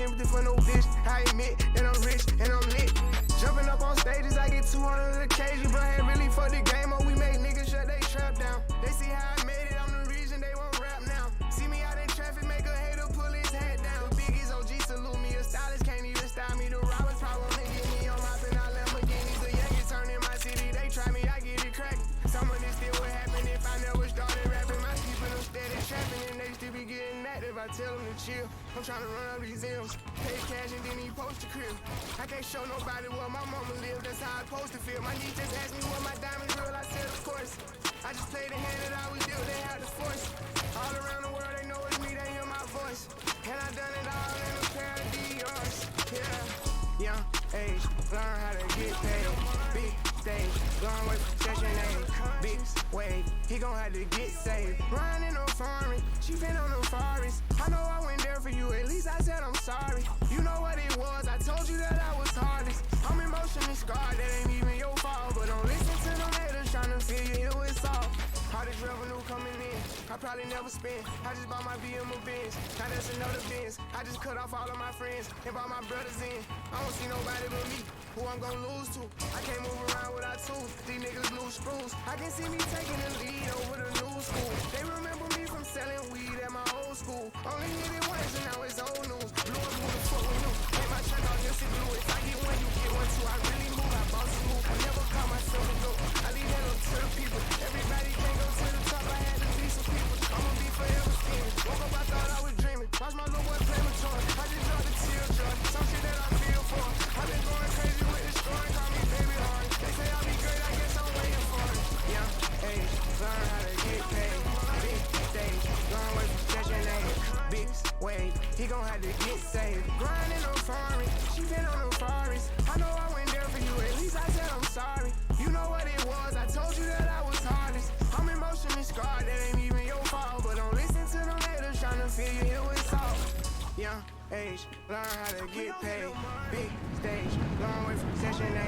sympathy for no bitch. I admit that I'm rich and I'm lit. Jumping up on stages, I get 200 occasion. Bro, ain't really for the game, or we make niggas shut they trap down. They see how I made it, I'm the reason they won't rap now. See me out in traffic, make a hater pull his hat down. Biggie's OG salute me, a stylist can't even style me. The robbers probably wanna get me on my pin, I Lamborghinis. The youngest turn in my city, they try me, I get it crackin'. Some of this still would happen if I never started rapping. My people them steady trapping and they still be getting active. I tell them to chill, I'm trying to run up these M's. Pay cash and then he post the crib. I can't show nobody where my mama live, that's how I supposed to feel. My niece just asked me what my diamonds real, I said of course. I just play the hand that I was dealt, they had the force. All around the world they know it's me, they hear my voice. And I done it all in a pair of Dior's. Yeah, young age, learn how to get paid. Big stage, long way from session A. Big wave, he gon' have to get saved. Riding on foreign, she been on the forest. I know I went there for you, at least I said I'm sorry. You know what it was, I told you that I was hardest. I'm emotionally scarred, that ain't even your fault. But don't listen to them haters tryna feel you, hear what's all. All this revenue coming in, I probably never spend. I just bought my BM Benz, now that's another Benz. I just cut off all of my friends and brought my brothers in. I don't see nobody but me, who I'm gon' lose to. I can't move around without tools, these niggas lose screws. I can see me taking the lead over the new school. They remember me from selling weed at my old school. Only hit it once and now it's old news. Blew up who the fuck we knew. Take my check off just to blue. If I get one, you get one too. I really move, I boss a move. I never call myself a goat. I leave that up to the people. Everybody can't go to the top, I had to be some people. I'ma be forever scheming. Woke up, I thought I was dreaming. Watch my little boy play with toys. I just dropped a tear joy. Some shit that I feel for. I've been going crazy with this story. Call me baby hard. They say I'll be great, I guess I'm waiting for it. Young age, learn how to get paid. Big stage, long way from session A. Big wave, he gon' have to get saved. Grinding on foreign, she been on the forest. I know I went there for you, at least I said I'm sorry. You know what it was, I told you that I was hardest. I'm emotionally scarred, that ain't even your fault. But don't listen to them haters tryna feel you, hear what's all. Young age, learn how to get paid. Big stage, long way from session A.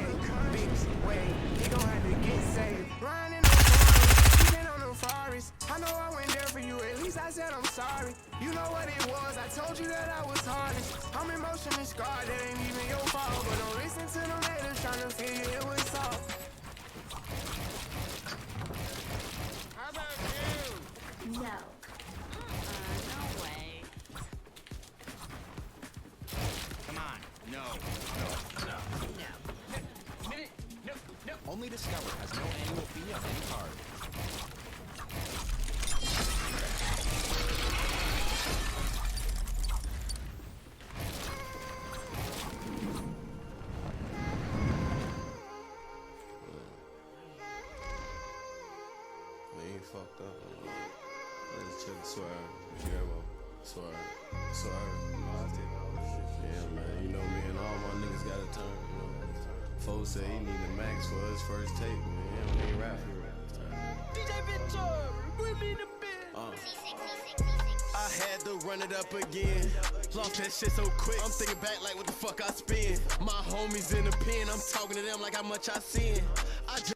Big wave, he gon' have to get saved. Grinding on forest, she been on the forest. I know I went there for you, at least I said I'm sorry. You know what it was, I told you that I was hardest. I'm emotionally scarred, that ain't even your fault. But don't listen to them haters tryna feel you, hear what's all. How about you? No. No way. Come on. No. Only Discover has no annual fee on any card. We ain't fucked up. Let's check the swerve. Swerve. Yeah, man. You know me and all my niggas got a turn. You know? Folks say he need a max for his first tape, man. He ain't rap here. DJ Victor, we need a bit. I had to run it up again. Lost that shit so quick. I'm thinking back like what the fuck I spend. My homies in the pen, I'm talking to them like how much I sin. I just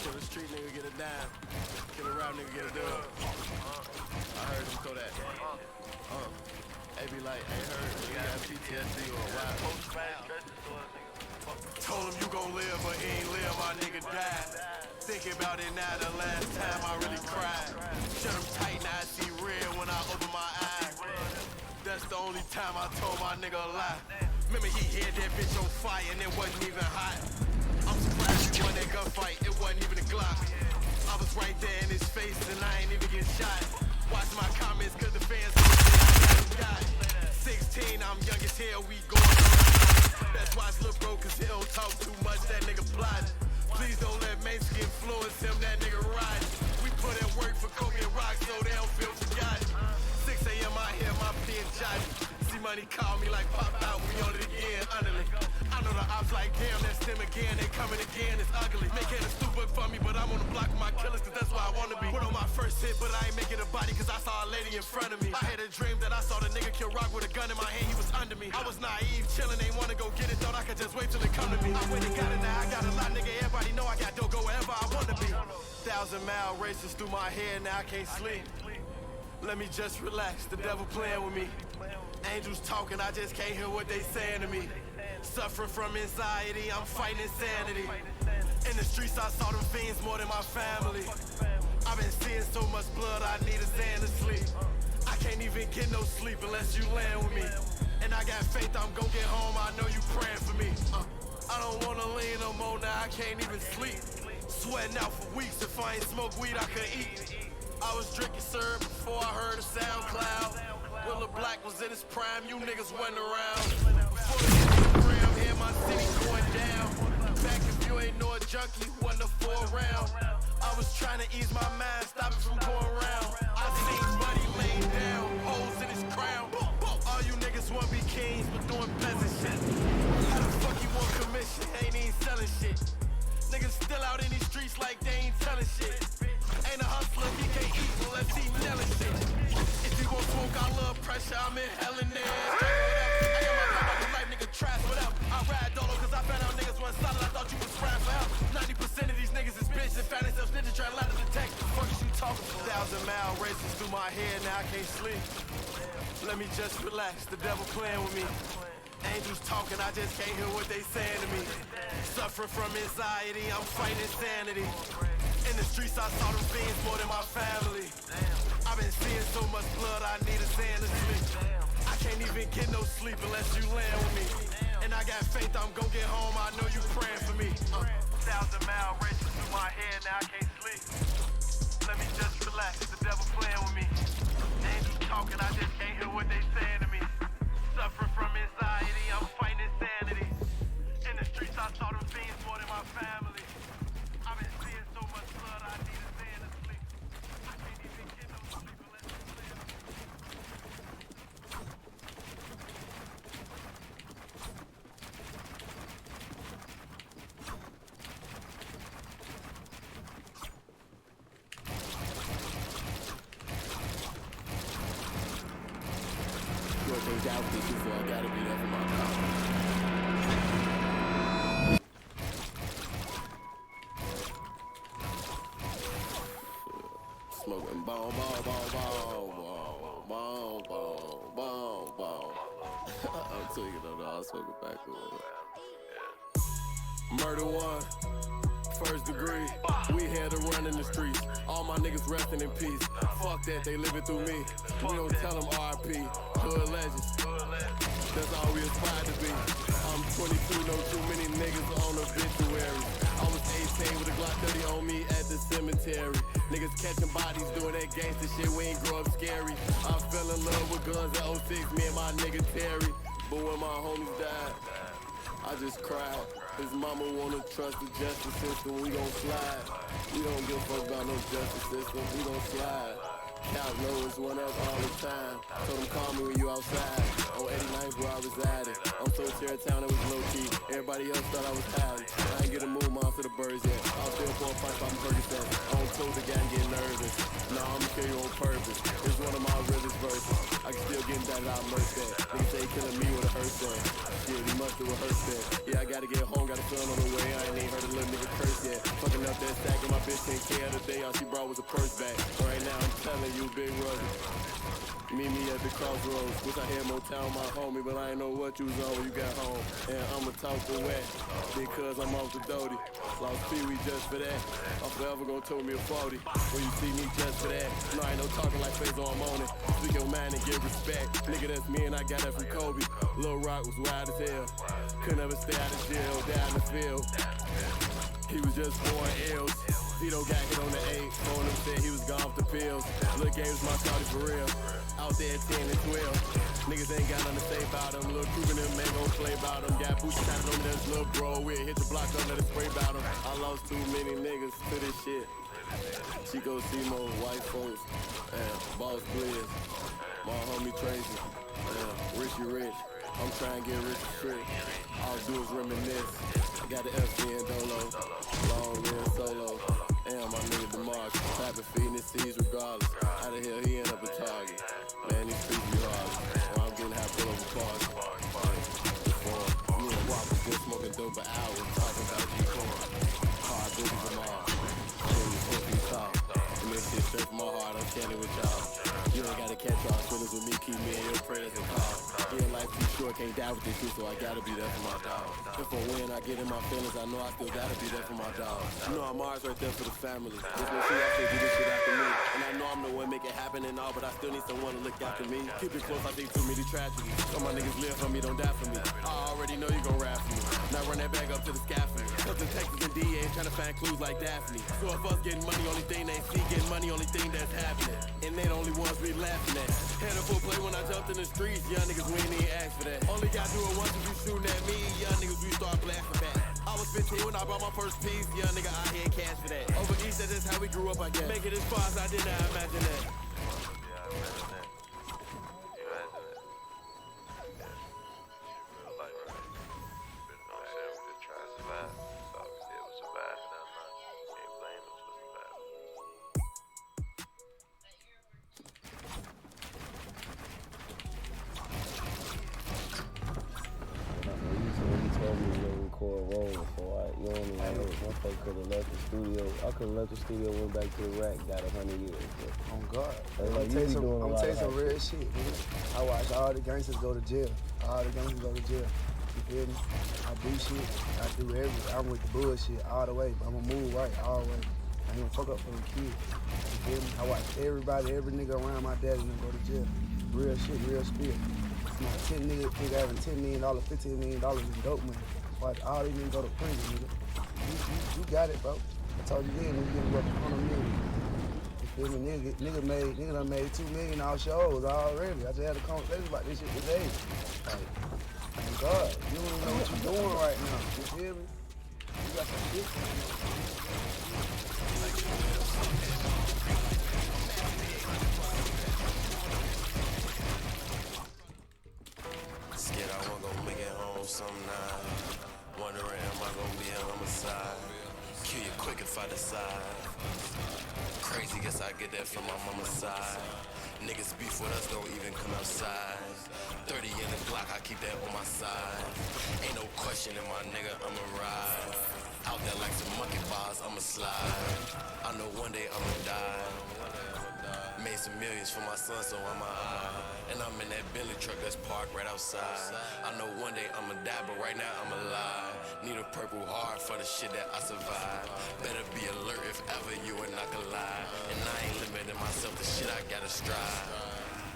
kill a street nigga get a dime. Kill a rap nigga get a dub. I heard him throw that. They be like, hey, heard you got PTSD or what? Told him you gon' live, but he ain't live, my nigga died. Thinking about it now, the last time I really cried. Shut him tight, now I see red when I open my eyes. That's the only time I told my nigga a lie. Remember he hit that bitch on fire and it wasn't even hot. I'm surprised he won that gunfight, it wasn't even a Glock. I was right there in his face and I ain't even get shot. Watch my comments cause the fans got 16, I'm young as hell, we going on. That's why it's Lil' Bro, cause he don't talk too much, that nigga plotting. Please don't let mainstream influence him, that nigga riding. We put in work for coke and rock so they don't feel forgotten. 6 a.m. I hear my pen jotting. See money call me like pop out, we on it again, underly. I know the ops like damn, that's them again, they coming again, it's ugly. I'm on the block with my killers, cause that's where I wanna be. Put on my first hit, but I ain't making a body, cause I saw a lady in front of me. I had a dream that I saw the nigga kill Rock with a gun in my hand, he was under me. I was naive, chillin', ain't wanna go get it, thought I could just wait till it come to me. I went and got it, now I got a lot, nigga, everybody know I got dough, go wherever I wanna be. 1,000-mile races through my head, now I can't sleep. Let me just relax, the devil playing with me. Angels talking, I just can't hear what they saying to me. Suffering from anxiety, I'm fighting insanity. In the streets, I saw them fiends more than my family. I've been seeing so much blood, I need a Xan to sleep. I can't even get no sleep unless you land with me. And I got faith I'm gon' get home, I know you praying for me. I don't wanna lean no more, now I can't even sleep. Sweating out for weeks, if I ain't smoke weed, I could eat. I was drinking syrup before I heard a SoundCloud. When Lil Black was in his prime, you niggas wasn't around. Before the Instagram, here my city going down. Back if you ain't know a junkie, wasn't a 4-round. I was trying to ease my mind, stop it from going round. I seen Buddy laying down, holes in his crown. All you niggas wanna be kings, but doing pleasant shit. How the fuck you want commission, ain't even selling shit. Niggas still out in these streets like they ain't telling shit. Ain't a hustler, he can't eat unless he nailing shit. If you gon' smoke, I love pressure, I'm in hell in there. I got my pop out the life, nigga, trash, whatever. I ride dolo, cause I found out niggas wasn't solid, I thought you was fried forever. 90% of these niggas is bitches and found themselves snitching, trying to lie to the text. The fuck is you talking for? 1,000-mile races through my head, now I can't sleep. Let me just relax, the devil playing with me. Angels talking, I just can't hear what they saying to me. Suffering from anxiety, I'm fighting insanity. In the streets, I saw them fiends more than my family. I've been seeing so much blood, I need a Xan to sleep. I can't even get no sleep unless you land with me. And I got faith I'm gon' get home, I know you praying for me. 1,000-mile races through my head, now I can't sleep. Let me just relax, the devil playing with me. Angels talking, I just can't hear what they saying to me. Suffering from anxiety, I'm fighting insanity. In the streets, I saw them fiends more than my family. I've been seeing so much blood, I need a Xan to sleep. I can't even get no sleep unless you land. Things out with you, so I gotta be there for my power. Smoking bomb, bomb, bomb, bomb, bomb, bomb, bomb, bomb. I'm tweaking on the all smoking backwards. Murder one, first degree. We had to run in the streets. All my niggas resting in peace. Fuck that, they living through me. We don't tell them RP. Hood legends. That's all we aspire to be. I'm 22, know too many niggas on obituary. I was 18 with a Glock 30 on me at the cemetery. Niggas catching bodies doing that gangster shit, we ain't grow up scary. I fell in love with guns at 06, me and my nigga Terry. But when my homies died, I just cried. His mama wanna trust the justice system, we gon' slide. We don't give a fuck about no justice system, we gon' slide. Count knows one up all the time. Told him call me when you outside. On 89th where I resided. I'm so tear town it was low key. Everybody else thought I was hiding. I ain't get a move off to the birds yet. I'll still for a fight I'm Percocet. I don't told the guy and get nervous. Nah, I'ma kill you on purpose. It's one of my realest verses. I can still get that out merch that. Niggas say killing me with a hearse that. Yeah, he must do a hearse that. Yeah, I gotta get home, got a son on the way. I ain't even heard a little nigga curse yet. Fucking up that stack and my bitch ain't care the day. All she brought was a purse bag. Right now I'm telling you, big brother. Meet me at the crossroads. Wish I had more time with my homie, but I ain't know what you was on when you got home. And I'ma talk to wet because I'm off the doty. Lost Pee-wee just for that. I'm forever gonna told me a 40 when you see me just for that. No, I ain't no talking like face on I'm on it. Speak your mind and give respect. Nigga, that's me and I got that from Kobe. Lil Rock was wild as hell. Couldn't ever stay out of jail, die in the field. He was just born ill. Tito got hit on the 8, phone him said he was gone off the pills. Lil' Gabe was my shawty for real. Out there at 10 and 12. Niggas ain't got nothing to say about him. Lil' Cuban and man gon' play about him. Got boots tatted on this little bro. We'll hit the block up, let it spray about him. I lost too many niggas to this shit. Chico Simo, white folks, Boss Blizz, my homie Tracy, Richie Rich. I'm trying to get rich and free. All I do is reminisce. I got the FC and Dolo, long red solo. And ride with this shit, so I gotta be there for my dog. If I win, I get in my feelings, I know I still gotta be there for my dog. You know I'm always right there for the family. There's no shit I should do this shit after me. And I know I'm the one make it happen and all, but I still need someone to look after me. Keep it close, I think too many tragedies. Some my niggas live for me, don't die for me. I already know you gon' rap for me. Now run that bag up to the scaffold. Cause the Texas and DA trying to find clues like Daphne. So if us getting money, only thing they see, getting money, only thing that's happening. And they the only ones we laughing at. Had a full play when I jumped in the streets, young niggas we ain't even ask for that. Only got do it once if you shooting at me, young niggas we start blasting back. I was 15 when I bought my first piece, young nigga I had cash for that. Over east, that's just how we grew up, I guess. Make it as far as I did not imagine that. I could have left the studio, went back to the rack, got 100 years. On God. Like, I'm gonna tell you some real shit. shit, nigga. I watch all the gangsters go to jail. All the gangsters go to jail. You feel me? I do shit. I do everything. I'm with the bullshit all the way. I'ma move right all the way. I ain't gonna fuck up for them kids. You feel me? I watch everybody, every nigga around my daddy and go to jail. Real shit, real spirit. You know, 10 nigga having $10 million, $15 million in dope money. Watch all these niggas go to prison, nigga. You got it, bro. I told you then, nigga getting worth 100 million. You feel me? Nigga done made 2 million off shows already. I just had a conversation about this shit today. Like, oh God, you don't even know what you're doing right now. You feel me? You got some shit. Scared I won't go make it home some night. Wondering am I gonna be a homicide? Kill you quick if I decide. Crazy, guess I get that from my mama's side. Niggas beef with us, don't even come outside. 30 in the Glock, I keep that on my side. Ain't no question in my nigga, I'ma ride. Out there like some monkey bars, I'ma slide. I know one day I'ma die. Made some millions for my son, so I'm and I'm in that Bentley truck that's parked right outside. I know one day I'ma die, but right now I'm alive. Need a purple heart for the shit that I survive. Better be alert if ever you and I collide. And I ain't limiting myself to shit I gotta strive.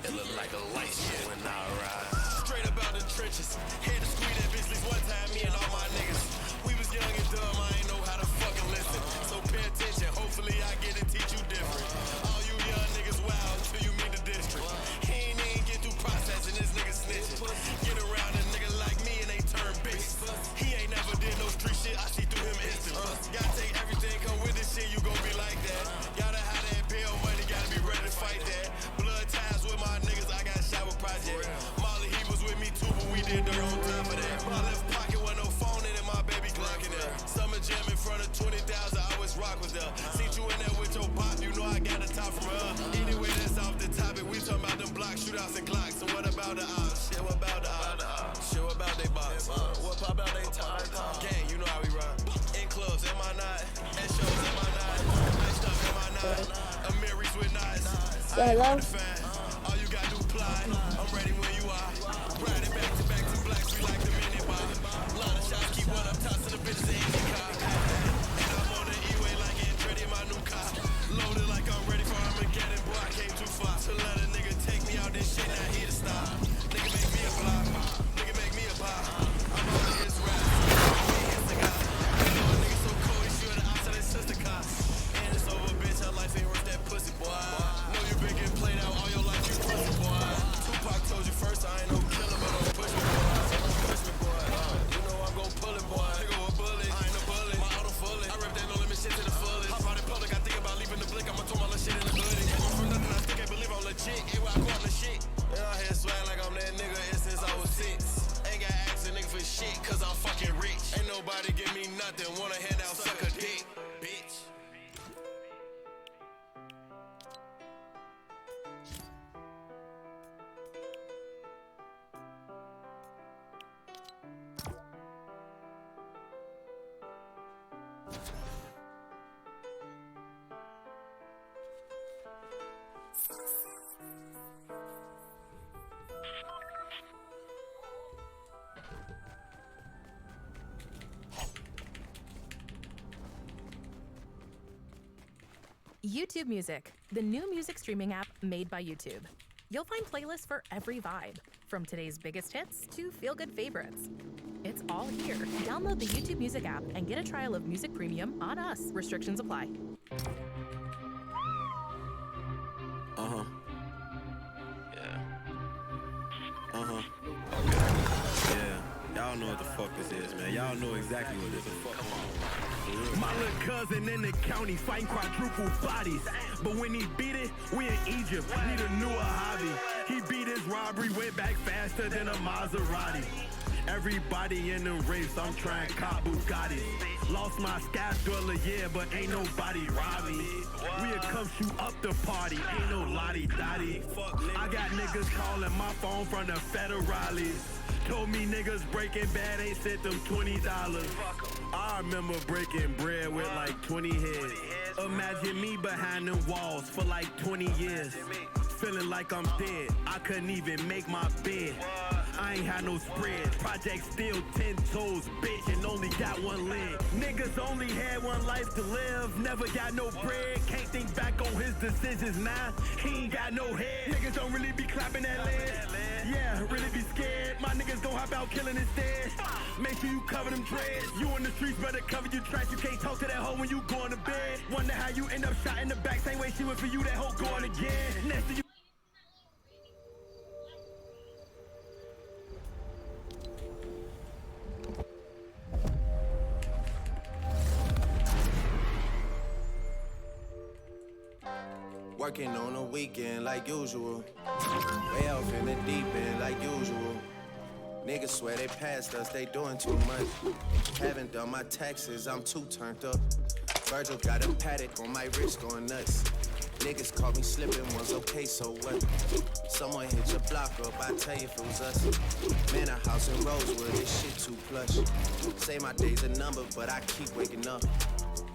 It look like a light shit when I ride. Straight up out the trenches. Had to squeeze that bitch at least one time, me and all my niggas. We was young and dumb, I ain't know how to fucking listen. So pay attention, hopefully I get to teach you different. All you young niggas wild until you meet the district. He ain't even get through processing, this nigga snitching. Get around a nigga like me and they turn bitches. He ain't never did no street shit, I see through him instantly. Gotta take everything, come with this shit, you gon' be like that. Gotta have that bail money, gotta be ready to fight that. Blood ties with my niggas, I got shot with project. Molly, he was with me too, but we did dirt on top of that. My left pocket with no phone in it, my baby Glock in there. Summer jam in front of 20,000, I was rock with her. See you in there with your pop, you know I got the top from her. Anyway, that's off the topic, we talking about them block shootouts and Glocks. So what about the ops? Shit, what about the ops? Shit, what about they box? What about they top? Gang, you know how we run. In clubs, am I not? At shows, am I not? Iced up, am I not? Amiris with knives. I ain't hard to find. All you gotta do apply. I'm ready when you are. Riding back to blacks, we like the mini bar. Lot of shots, keep one up, tossing the bitches in the car. And I'm on the E-way like Andretti in my new car. Loaded like I'm ready for Armageddon, boy, I came too far. So let a nigga take me out this shit, not here to stop. Nigga make me a block, nigga make me a pop. I'm on his rap, he's the guy. You know a nigga so cold, he shoot the outside his sister car. And it's over, bitch, her life ain't worth that pussy, boy. Know you been getting played out all your life, you pussy, boy. Tupac told you first, I ain't no killer, but don't push me, boy. Push me, boy. You know I'm gon' pull it, boy. Nigga with a bullet, I ain't no bullet. My auto fully, I rip that no limit shit to the fullest. Hop out in public, I think about leaving the blick, I'ma throw my little shit in the hoodie. Came up from nothing, I still can't believe I'm legit. Everywhere I go, I'm the shit. And I had swag like I'm that nigga ever since I was 6. Ain't got ask a nigga for shit, cause I'm fucking rich. Ain't nobody give me nothing, wanna hand out suck a dick, bitch. YouTube Music, the new music streaming app made by YouTube. You'll find playlists for every vibe, from today's biggest hits to feel-good favorites. It's all here. Download the YouTube Music app and get a trial of Music Premium on us. Restrictions apply. Uh-huh. Yeah. Uh-huh. Yeah. Y'all know what the fuck this is, man. Y'all know exactly what this is. Come on. My little cousin in the county fighting quadruple bodies. But when he beat it, we in Egypt. Need a newer hobby. He beat his robbery, went back faster than a Maserati. Everybody in the race, I'm trying cop Bugattis. Lost my sky dweller, yeah, but ain't nobody rob me. We'll come shoot up the party, ain't no lottie-dottie. I got niggas calling my phone from the federales. Told me niggas breaking bad ain't sent them $20. I remember breaking bread with like 20 heads. Imagine me behind the walls for like 20 years. Feeling like I'm dead, I couldn't even make my bed. I ain't had no spread, project still 10 toes, bitch, and only got one leg. Niggas only had one life to live, never got no bread. Can't think back on his decisions now, he ain't got no head. Niggas don't really be clapping that leg. Yeah, really be scared. My niggas gon' hop out killing instead. Make sure you cover them dreads. You in the streets, better cover your tracks. You can't talk to that hoe when you going to bed. Wonder how you end up shot in the back. Same way she went for you, that hoe going again. Next to you. Working on a weekend like usual. Way off in the deep end like usual. Niggas swear they passed us, they doing too much. Haven't done my taxes, I'm too turned up. Virgil got a paddock on my wrist going nuts. Niggas caught me slipping once, okay, so what? Someone hit your block up, I tell you if it was us. Man, a house in Rosewood, this shit too plush. Say my day's a number, but I keep waking up.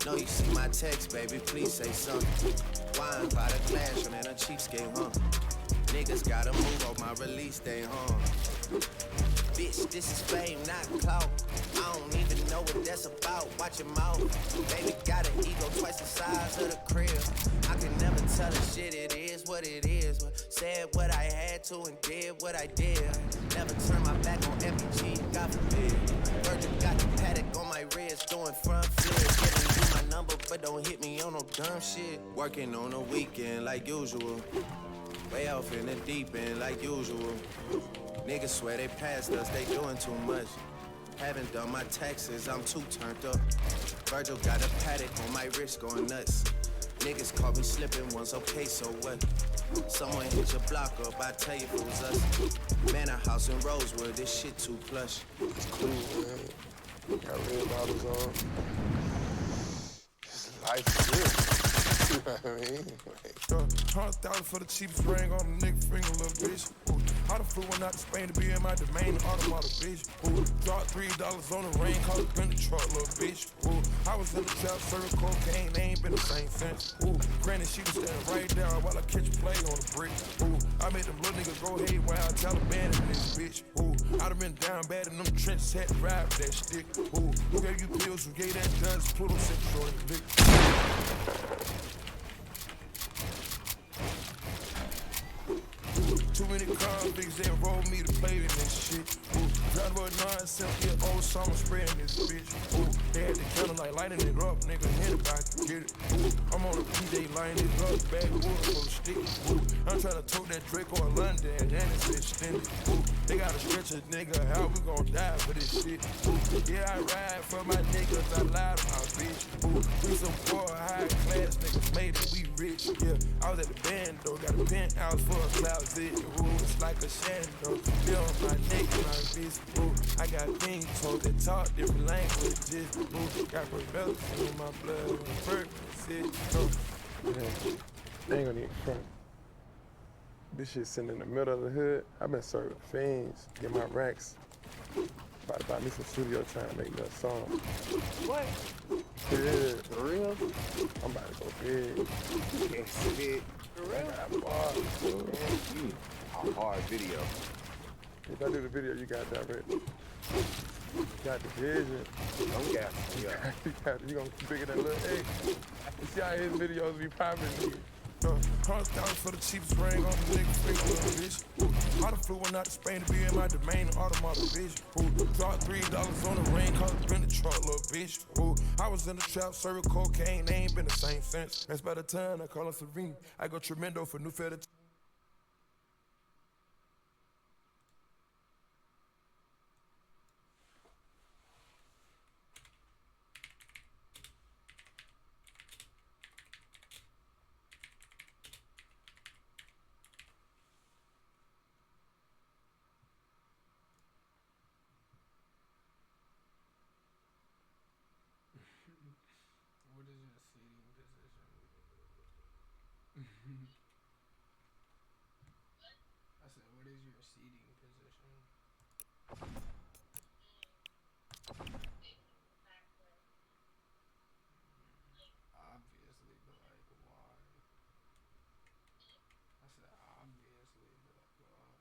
No, you see my text, baby, please say something. Wine by the glass, man, a cheapskate, huh? Niggas gotta move on my release day, huh? Bitch, this is fame, not clout. I don't even know what that's about. Watch your mouth. Baby got an ego twice the size of the crib. I can never tell a shit, it is what it is. Said what I had to and did what I did. Never turn my back on FBG, God forbid. Virgil got the paddock on my wrist, doing front flips. Giving you my number, but don't hit me on no dumb shit. Working on a weekend like usual. Way off in the deep end like usual. Niggas swear they passed us, they doing too much. Haven't done my taxes, I'm too turned up. Virgil got a paddock on my wrist going nuts. Niggas caught me slipping once, okay, so what? Someone hit your block up, I tell you if it was us. Man, a house in Rosewood, this shit too plush. It's cool, man. Got red bottles on. Life is good. You know what I mean? $100,000 for the cheapest ring on the nigga finger, little bitch. Ooh. I done flew one out to Spain to be in my domain, automata, bitch. Ooh. Dropped $3 on the rain, called it in the truck, little bitch. Ooh. I was in the trap, serving cocaine, they ain't been the same since. Ooh. Granny, she was standing right down while I catch a play on the brick. Ooh. I made them little niggas go haywire, Taliban in this bitch. Ooh. I done been down bad in them trenches, had to ride with that stick. Ooh. Who gave you pills? Who gave that drugs? Pluto sent you on the dick. Too many convicts, they enrolled me to play in this shit. Ooh, drive about 9-7-year-old summer spreading this bitch. Ooh, they had the counter like lighting it up, nigga, hit if I can get it. Ooh, I'm on the PJ lining it up, backwood full of stick. Ooh, I'm trying to tote that Draco in London, and it's extended. Ooh, they gotta stretch a nigga, how we gon' die for this shit? Ooh, yeah, I ride for my niggas, I lie to my bitch. Ooh, we some poor, high class niggas, made it, we rich. Yeah, I was at the band though, got a penthouse for a closet. Ooh, it's like a shadow, feel on my neck, my wrist. Ooh, I got things told that talk different languages. Ooh, got rebellion in my blood, on purpose. Yeah, they ain't gonna need front. This shit sitting in the middle of the hood. I've been serving fiends, get my racks. About to buy me some studio trying to make me a song. What? Yeah. For real? I'm about to go big. Yes, big. For real? I got bars, too. A hard video. If I do the video, you got that right. Got the vision. I'm gassing you up. You gonna figure that little egg. You see how his videos be popping, nigga. $100 for the cheapest ring on the nigga finger, little bitch. Ooh, I done flew one out to Spain to be in my domain, automobile bitch. Ooh, dropped $3 on the ring, cause it's been the truck, little bitch. Ooh, I was in the trap, serving cocaine, they ain't been the same since. That's by the time I call her Serene. I go tremendo for new feta. What is your seating position? I said, what is your seating position? Obviously, but like, why? I said, obviously, but like, why?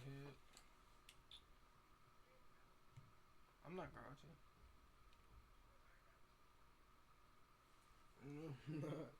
hit. I'm not grouchy. No, I'm not.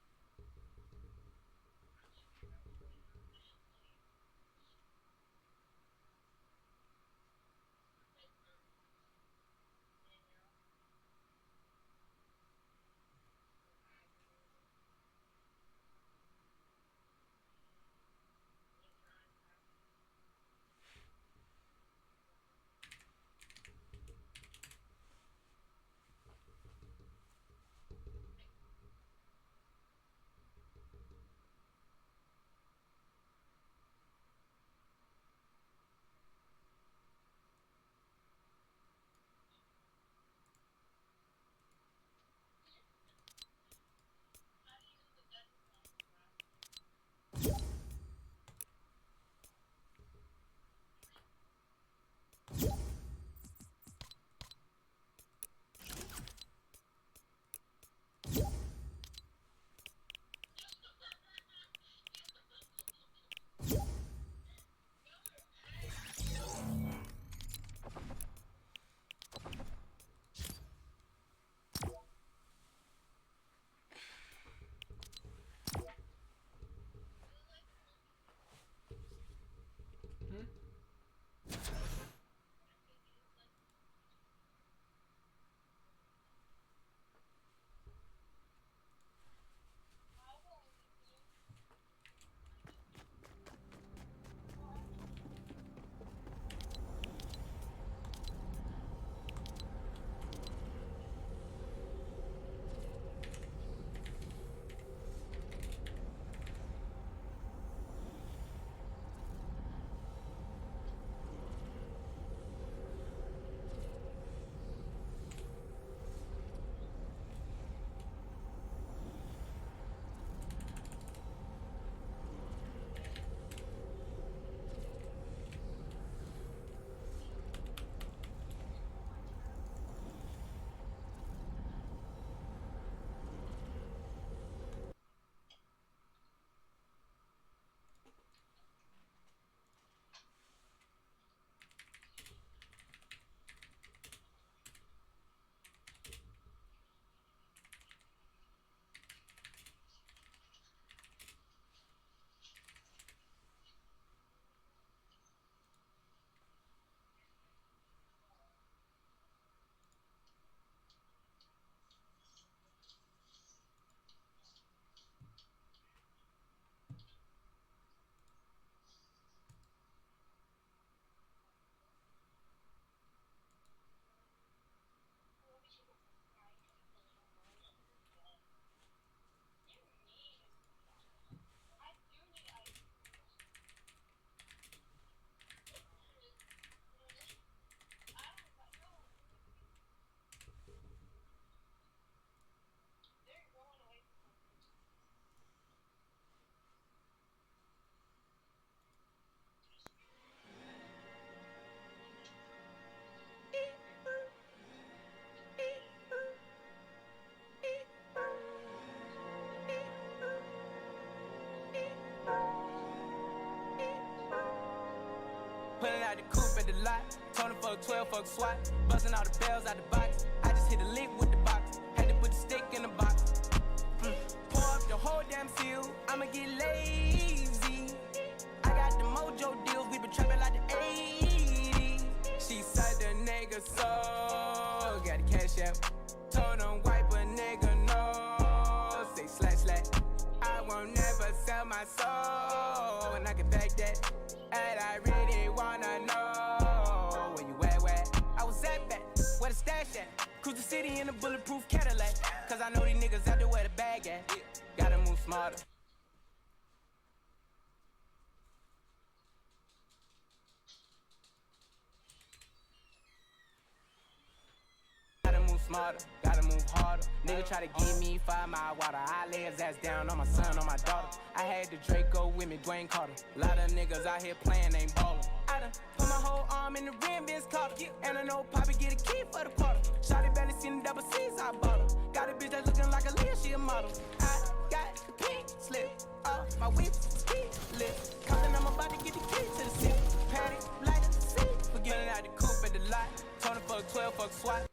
Pulling out the coupe at the lot. Tony fuck 12, fuck SWAT. Busting all the bells out the box. I just hit a lick with the box. Had to put the stick in the box. Pour up the whole damn seal. I'ma get lazy. I got the mojo deals. We been trapping like the 80s. She said the nigga so. Got the cash out. Told him wipe a nigga no. Say slash. I won't never sell my soul. And I can back that. And I really wanna know where you at, where I was at back, where the stash at. Cruise the city in a bulletproof Cadillac. Cause I know these niggas out there where the bag at. Gotta move smarter. Gotta move smarter, gotta move harder. Nigga try to give me 5 mile water. I lay his ass down on my son, on my daughter. I had the Draco with me, Dwayne Carter. Lot of niggas out here playing, ain't ballin'. I done put my whole arm in the rim, Vince Carter. And I know Poppy get a key for the quarter. Shawty barely seen the double C's, I bought her. Got a bitch that's looking like a Leah, she a model. I got the pink slip off my whip, ski lip. Compton, I'm about to get the key to the city. automatic, like a seat. Forgetting out the coupe at the lot. Tony fuck 12, fuck SWAT.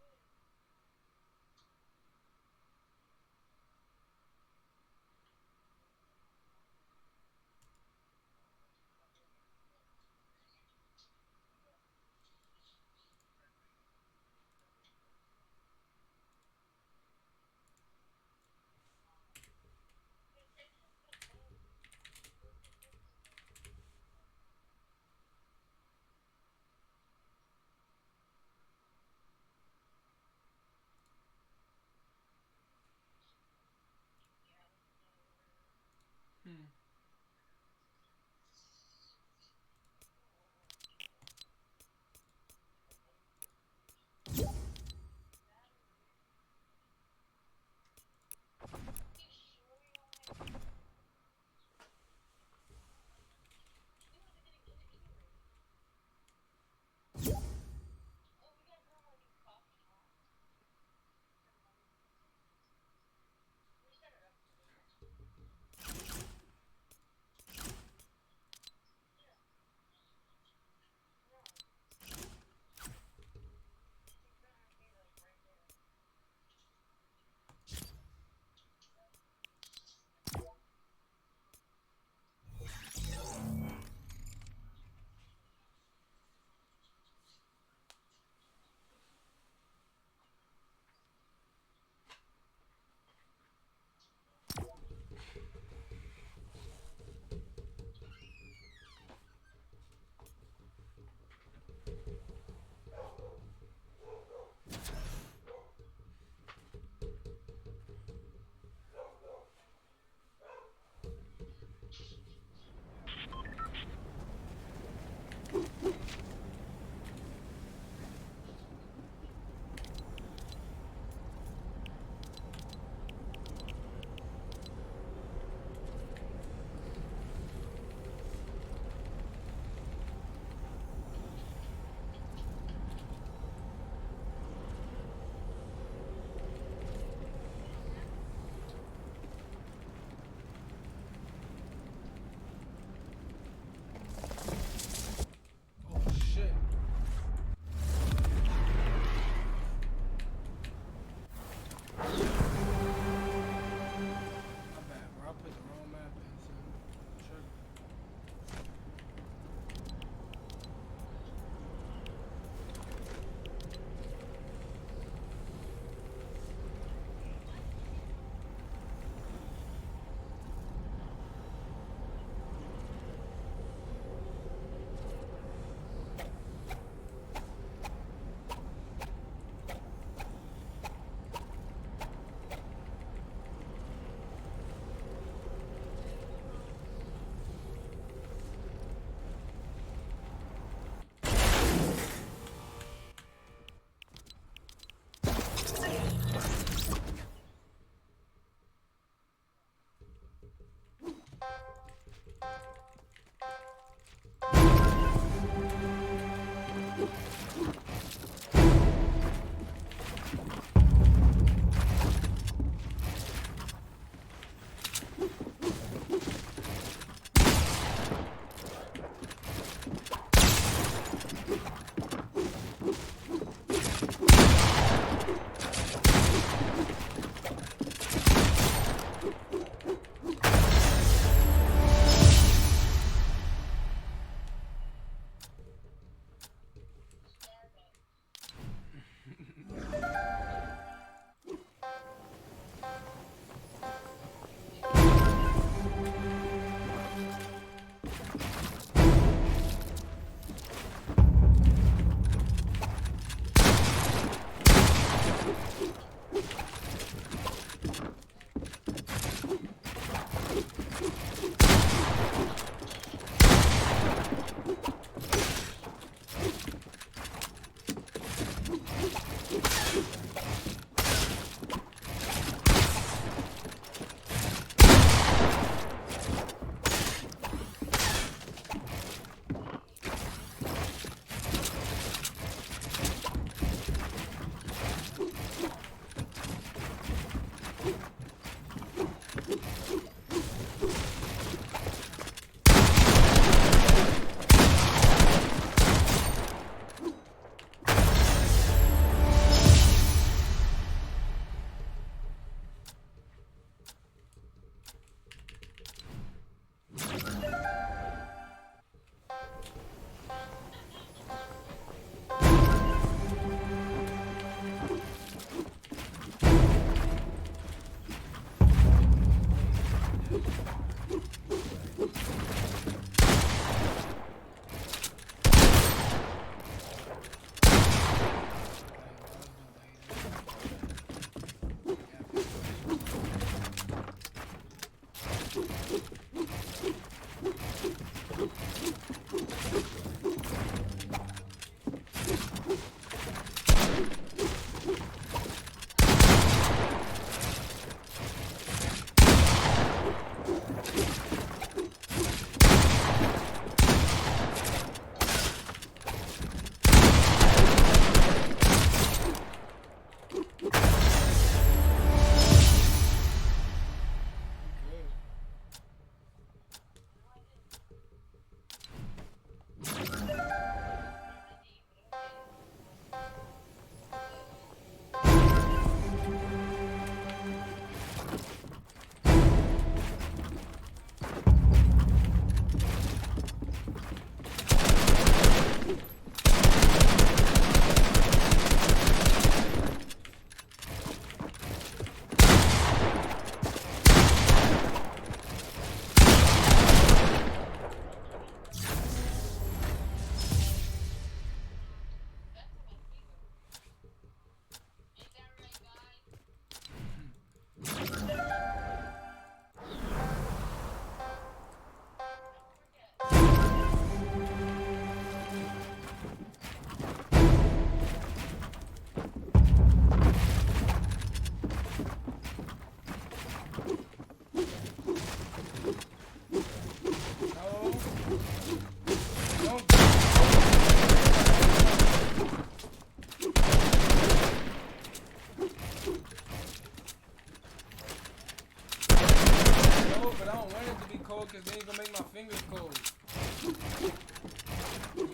don't want it to be cold because then it's gonna make my fingers cold.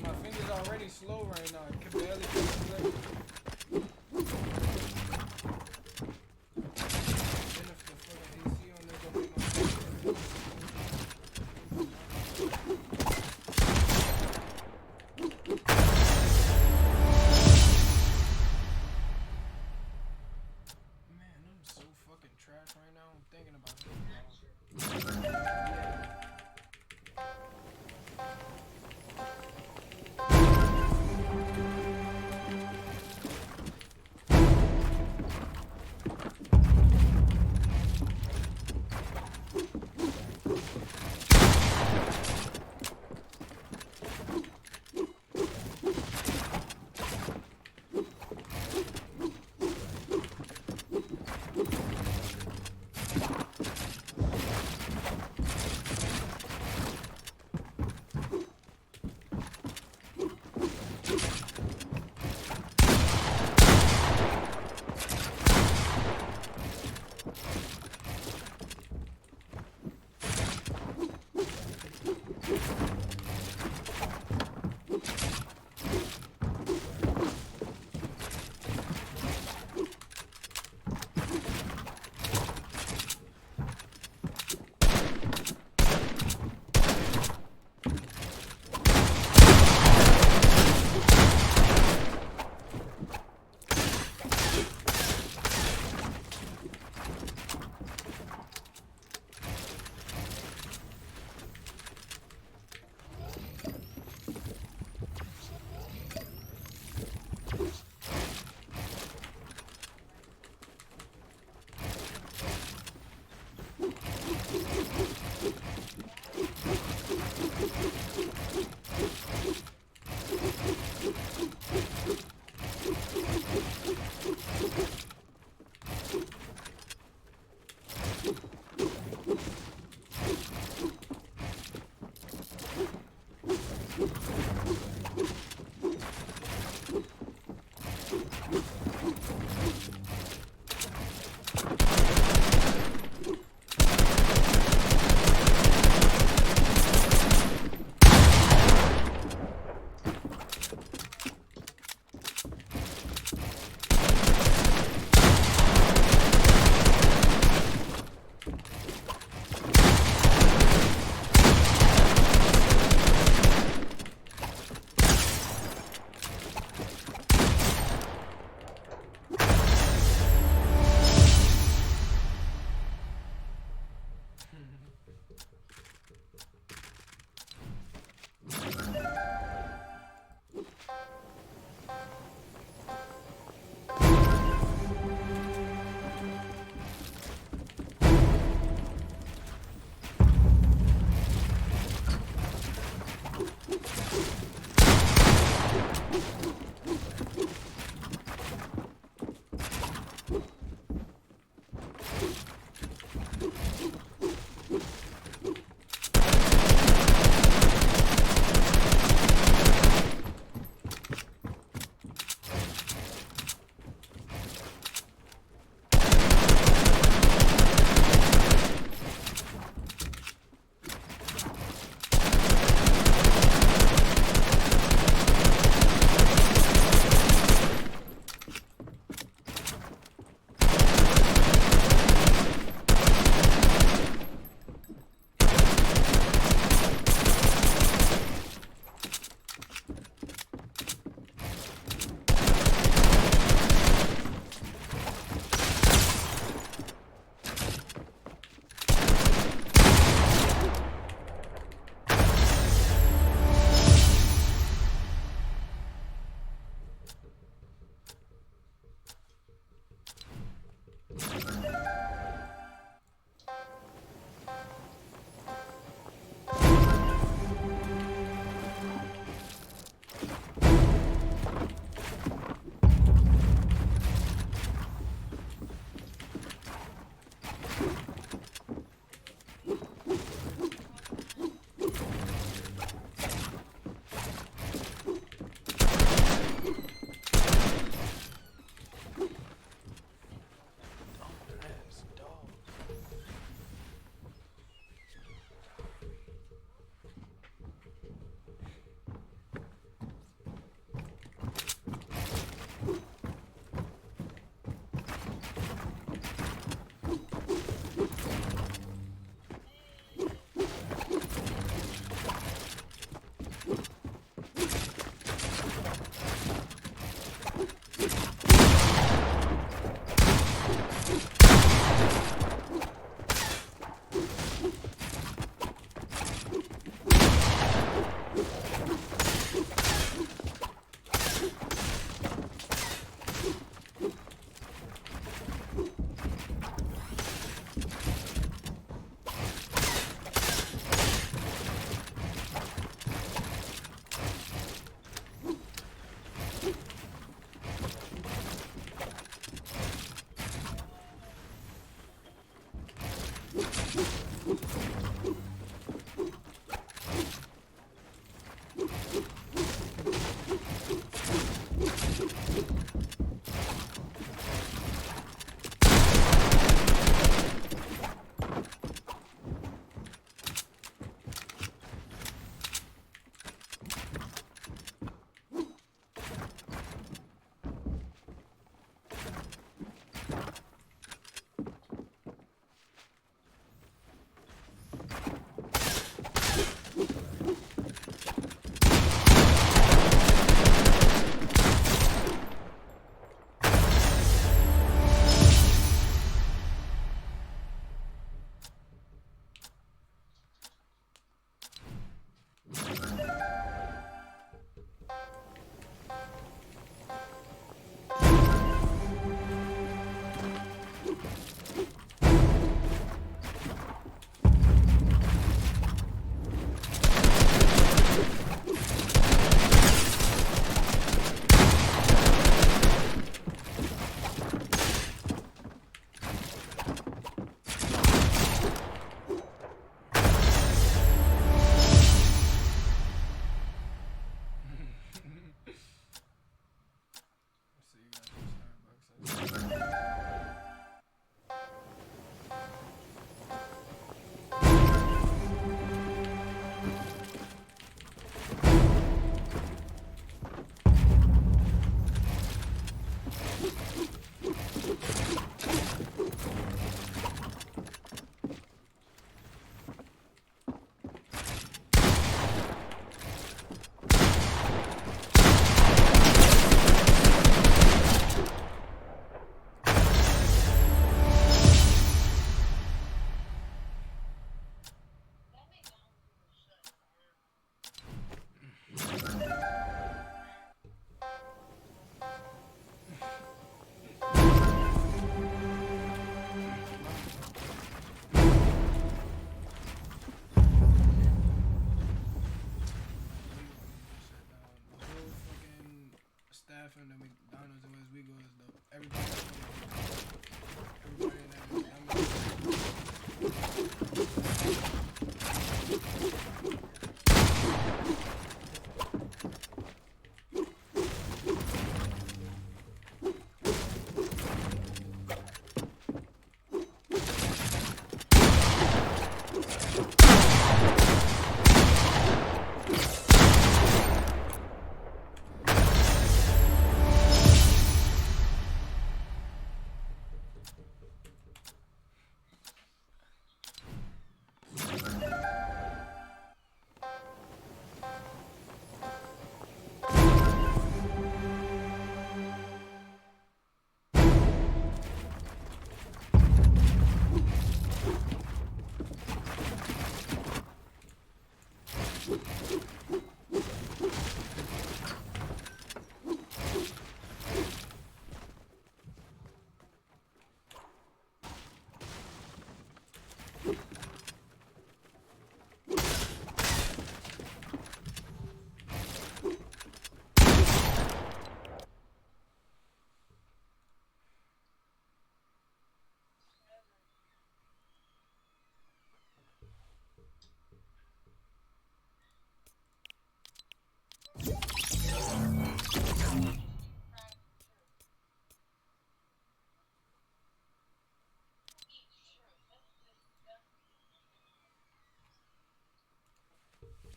My fingers already slow right now. I can barely concentrate. Then if the fucking AC on there gonna make my fingers Man, I'm so fucking trash right now. I'm thinking about it.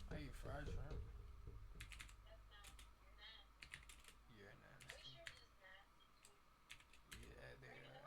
I eat fried shrimp. You're nasty. Yeah, they are.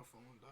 My phone died.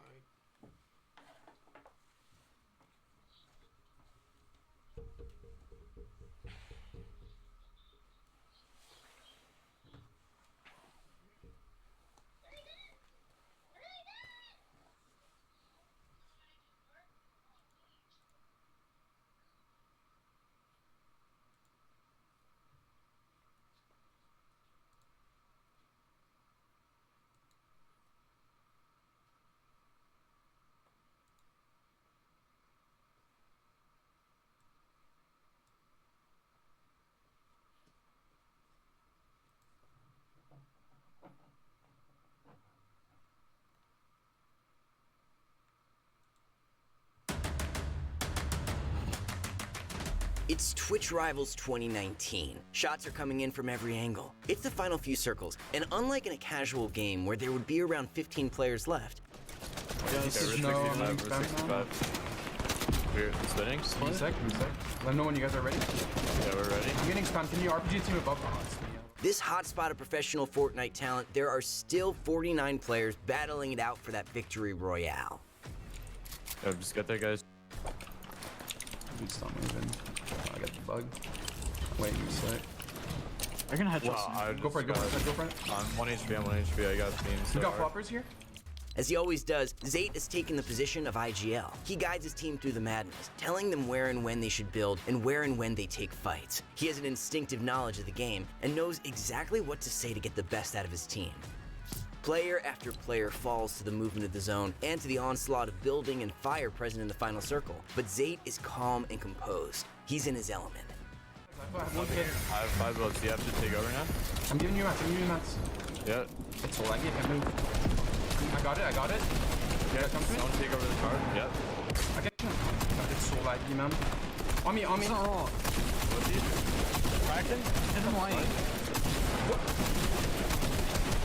It's Twitch Rivals 2019. Shots are coming in from every angle. It's the final few circles, and unlike in a casual game where there would be around 15 players left, We're spinning. Just a sec. Let them know when you guys are ready. Yeah, we're ready. I'm getting spam. Can you RPG team above us? this hotspot of professional Fortnite talent, there are still 49 players battling it out for that victory royale. Yo, just get there, guys. Dude, stop moving. Oh, I got the bug. Wait a sec. They're gonna head Go for it, go for it. I'm 1 HP, I'm 1 HP, I got beams. You got floppers here? As he always does, Zate has taken the position of IGL. He guides his team through the madness, telling them where and when they should build and where and when they take fights. He has an instinctive knowledge of the game and knows exactly what to say to get the best out of his team. Player after player falls to the movement of the zone and to the onslaught of building and fire present in the final circle, but Zate is calm and composed. He's in his element. I have 5 bullets. You have to take over now? I'm giving you mats. Yeah. It's so laggy, I can't move. I got it. Yeah, someone take over the card. Yep. I get you. God, it's so laggy, man. On me. What's wrong? What do you do? Kraken? Hit him white.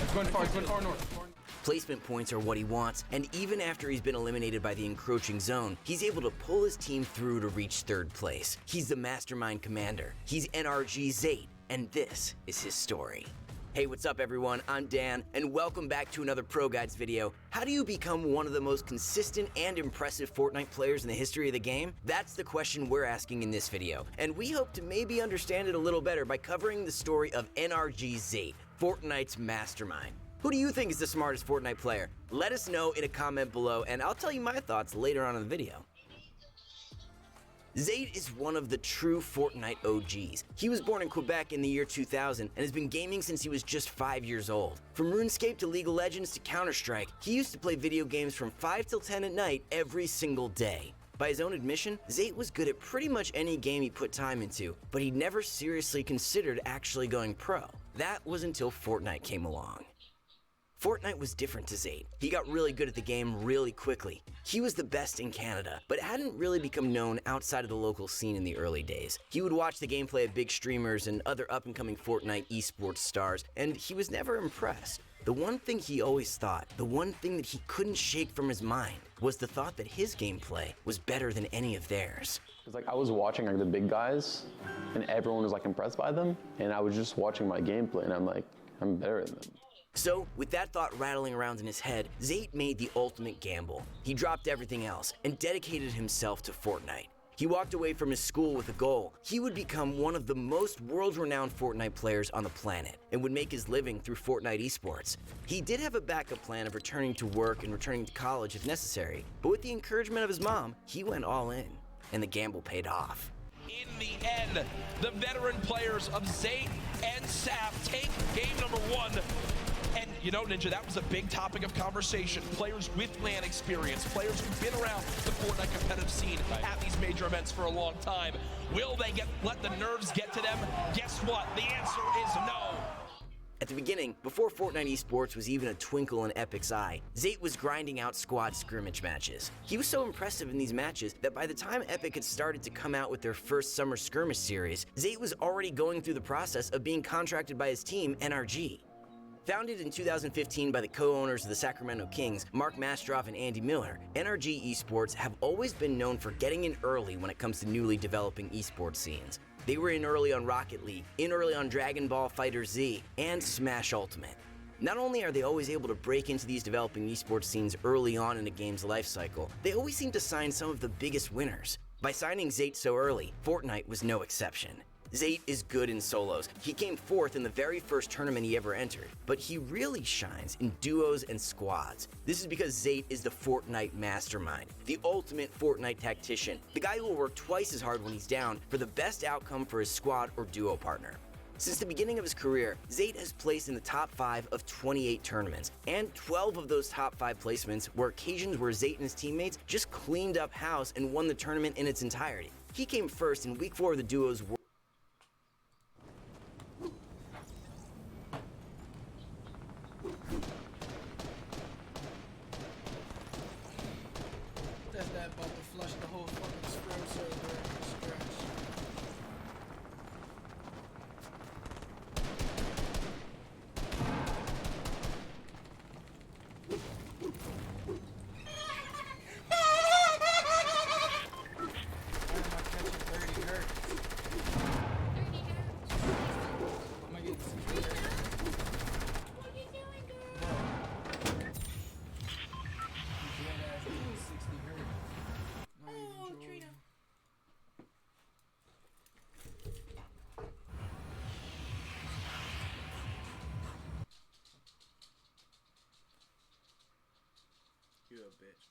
It's going far north. Placement points are what he wants, and even after he's been eliminated by the encroaching zone, he's able to pull his team through to reach 3rd place. He's the mastermind commander. He's NRG Zate, and this is his story. Hey, what's up everyone? I'm Dan, and welcome back to another Pro Guides video. How do you become one of the most consistent and impressive Fortnite players in the history of the game? That's the question we're asking in this video, and we hope to maybe understand it a little better by covering the story of NRG Zate, Fortnite's mastermind. Who do you think is the smartest Fortnite player? Let us know in a comment below, and I'll tell you my thoughts later on in the video. Zate is one of the true Fortnite OGs. He was born in Quebec in the year 2000 and has been gaming since he was just 5 years old. From RuneScape to League of Legends to Counter-Strike, he used to play video games from 5 till 10 at night every single day. By his own admission, Zate was good at pretty much any game he put time into, but he never seriously considered actually going pro. That was until Fortnite came along. Fortnite was different to Zate. He got really good at the game really quickly. He was the best in Canada, but hadn't really become known outside of the local scene in the early days. He would watch the gameplay of big streamers and other up-and-coming Fortnite esports stars, and he was never impressed. The one thing he always thought, the one thing that he couldn't shake from his mind, was the thought that his gameplay was better than any of theirs. It's like I was watching like the big guys, and everyone was like impressed by them, and I was just watching my gameplay, and I'm like, I'm better than them. So, with that thought rattling around in his head, Zate made the ultimate gamble. He dropped everything else and dedicated himself to Fortnite. He walked away from his school with a goal. He would become one of the most world-renowned Fortnite players on the planet and would make his living through Fortnite esports. He did have a backup plan of returning to work and returning to college if necessary, but with the encouragement of his mom, he went all in, and the gamble paid off. In the end, the veteran players of Zate and Sap take game number 1. And you know, Ninja, that was a big topic of conversation. Players with LAN experience, players who've been around the Fortnite competitive scene at these major events for a long time. Will they let the nerves get to them? Guess what? The answer is no. At the beginning, before Fortnite esports was even a twinkle in Epic's eye, Zate was grinding out squad scrimmage matches. He was so impressive in these matches that by the time Epic had started to come out with their first summer skirmish series, Zate was already going through the process of being contracted by his team, NRG. Founded in 2015 by the co-owners of the Sacramento Kings, Mark Mastroff and Andy Miller, NRG Esports have always been known for getting in early when it comes to newly developing esports scenes. They were in early on Rocket League, in early on Dragon Ball FighterZ, and Smash Ultimate. Not only are they always able to break into these developing esports scenes early on in a game's life cycle, they always seem to sign some of the biggest winners. By signing Zate so early, Fortnite was no exception. Zate is good in solos. He came fourth in the very first tournament he ever entered, but he really shines in duos and squads. This is because Zate is the Fortnite mastermind, the ultimate Fortnite tactician, the guy who will work twice as hard when he's down for the best outcome for his squad or duo partner. Since the beginning of his career, Zate has placed in the top 5 of 28 tournaments, and 12 of those top 5 placements were occasions where Zate and his teammates just cleaned up house and won the tournament in its entirety. He came first in week 4 of the duos That's that about to flush the whole fucking scrim server and scratch. You a bitch.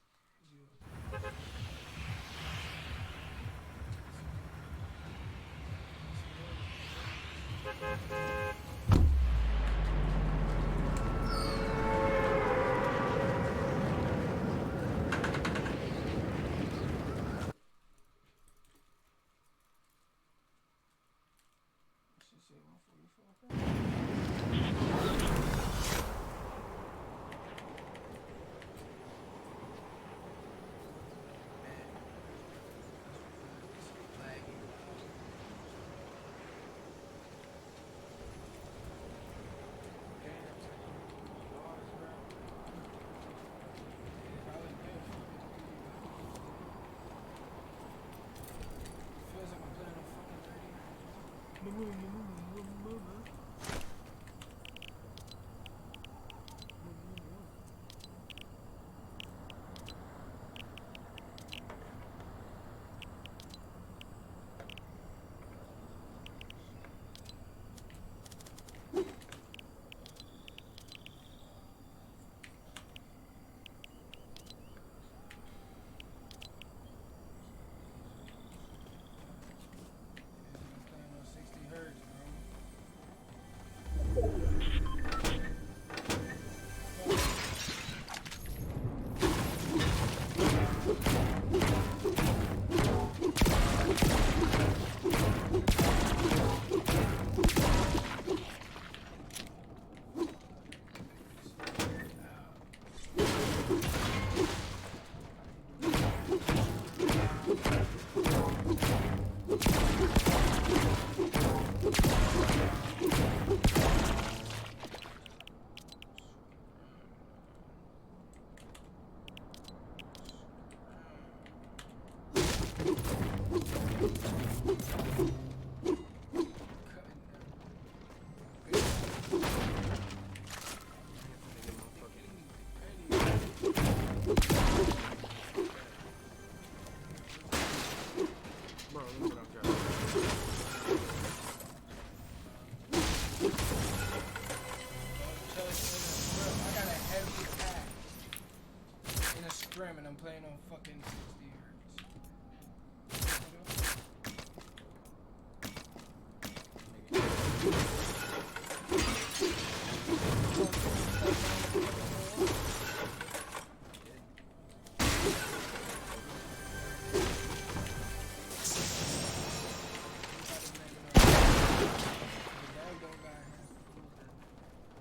And I'm playing on fucking 60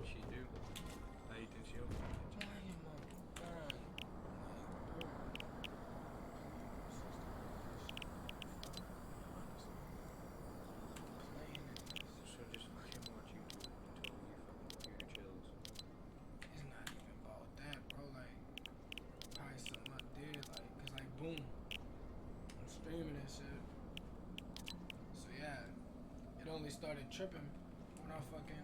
She do. How you think she'll? She'll just fucking watch you do it until your fucking computer chills. It's not even about that, bro. Like, probably something I did, like, cause like, boom, I'm streaming and shit. So yeah, it only started tripping when I fucking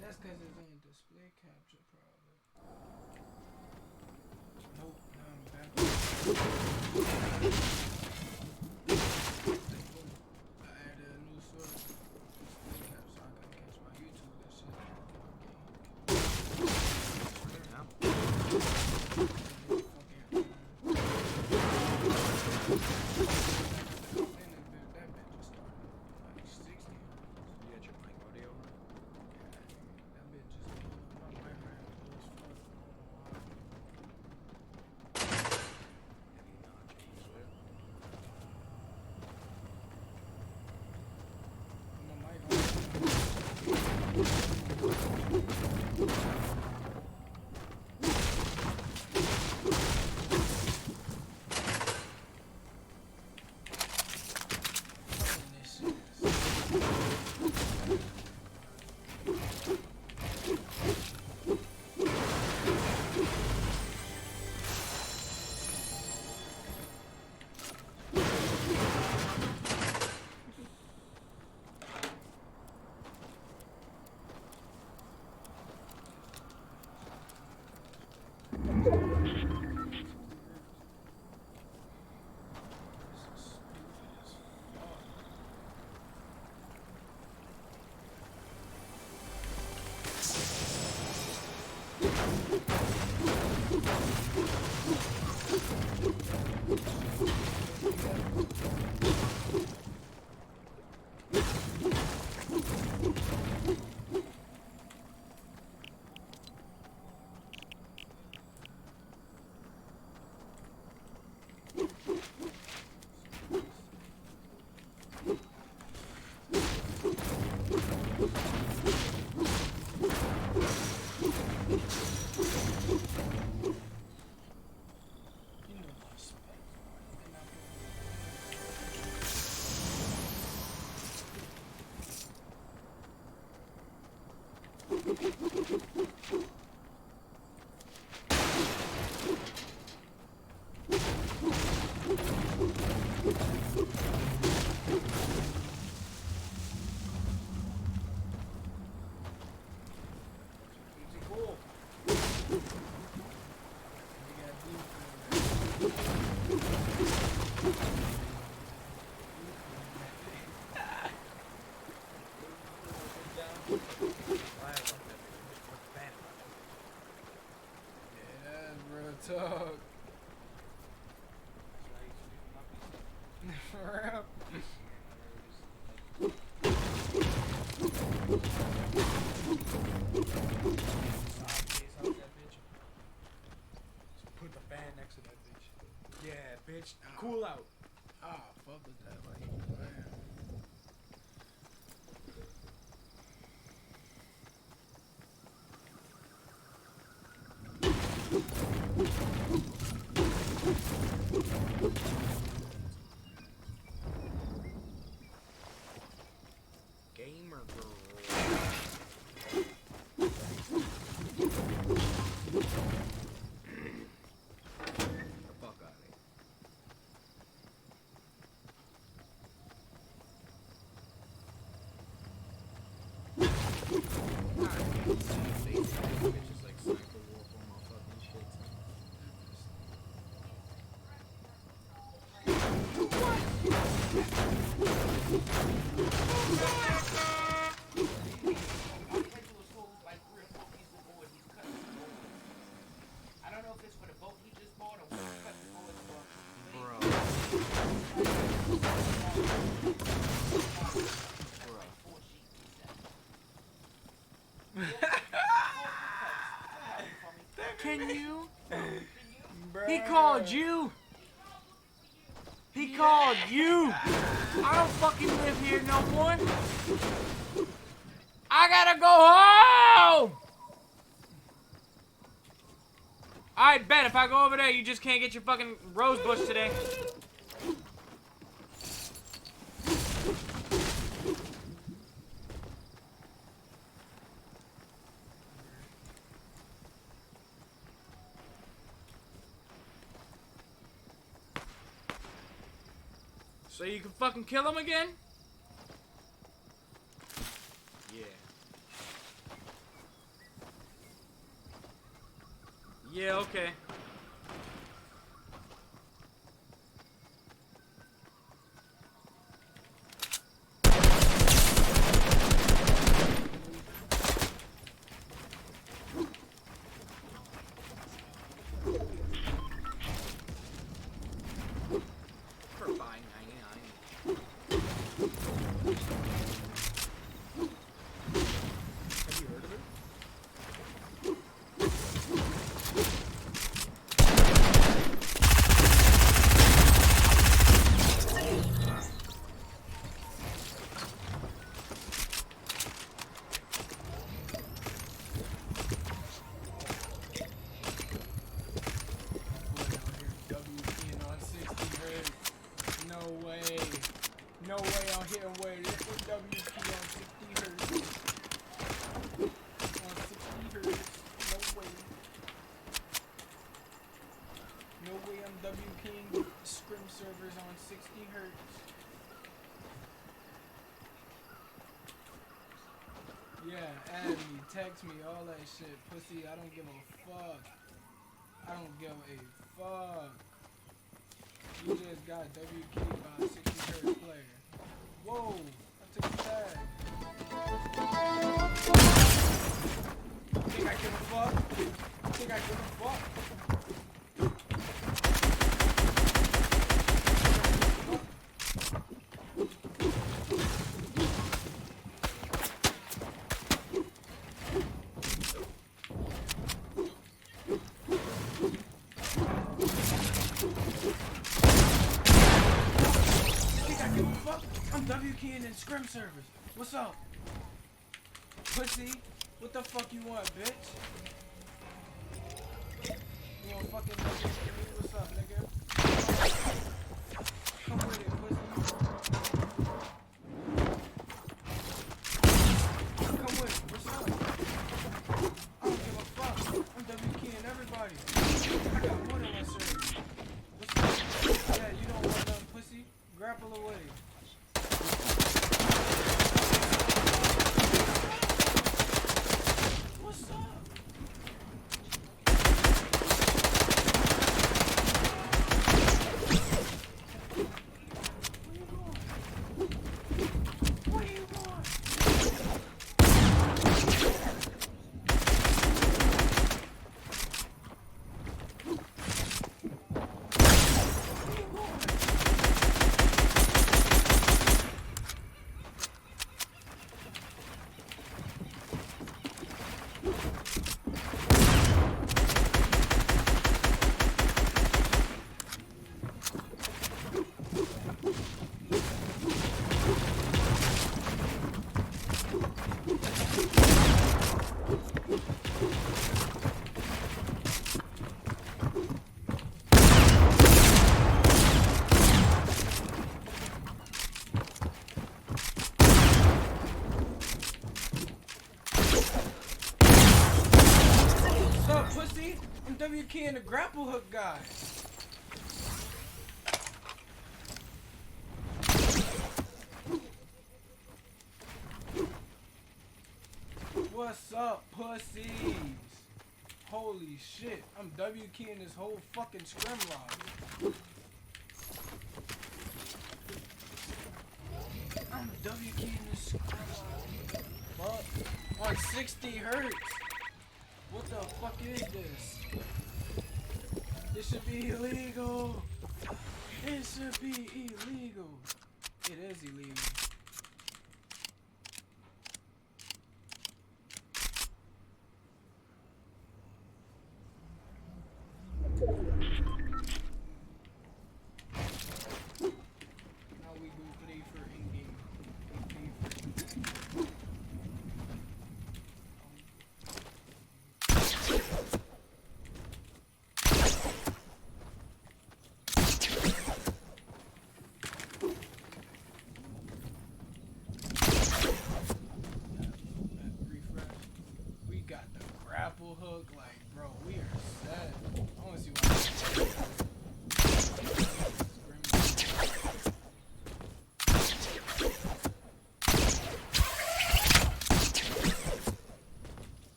That's because it's on display capture, probably. Nope, now I'm back. I added a new sort of display capture so I can catch my YouTube and shit. That bitch just started like 60. You got your mic audio on? That bitch just my mic ran low as fuck. Talk. For real. Put the fan next to that bitch. Yeah, bitch. Cool out. Ah, fuck with that. Like, man. Gamer girl. The fuck out of here. Bitches like sniper wolf on my fucking shit. I don't know if it's for the boat he just bought or what he cut the board for. Can you? He called you. He called you. I don't fucking live here no more. I gotta go home. Alright, bet if I go over there, you just can't get your fucking rose bush today. So you can fucking kill him again? Yeah. Yeah, okay. For $5.99. Have you heard of it? WPing on 60 hertz. No way. No way I'm hitting way. This is WP on 60 hertz. On 60 hertz. No way. No way I'm WPing scrim servers on 60 hertz. Yeah, add me, text me, all that shit. Pussy, I don't give a fuck. I don't give a fuck. You just got WK by a 60 hertz player. Whoa, I took the tag. Think I give a fuck? Think I give a fuck? I'm WKing in scrim servers. What's up? Pussy, what the fuck you want, bitch? You want fucking WK me? What's up, nigga? Come with it, pussy. Come with it. What's up? I don't give a fuck. I'm WKing everybody. I got more than one server. What's up? Yeah, you don't want nothing, pussy. Grapple away. What's up? Where you going? Pussy, I'm WK and the grapple hook guy. What's up, pussies? Holy shit, I'm WKing this whole fucking scrim log. I'm WKing this scrim log. Fuck. On 60 hertz. What the fuck is this? This should be illegal. It should be illegal. It is illegal. Now we go play for in-game.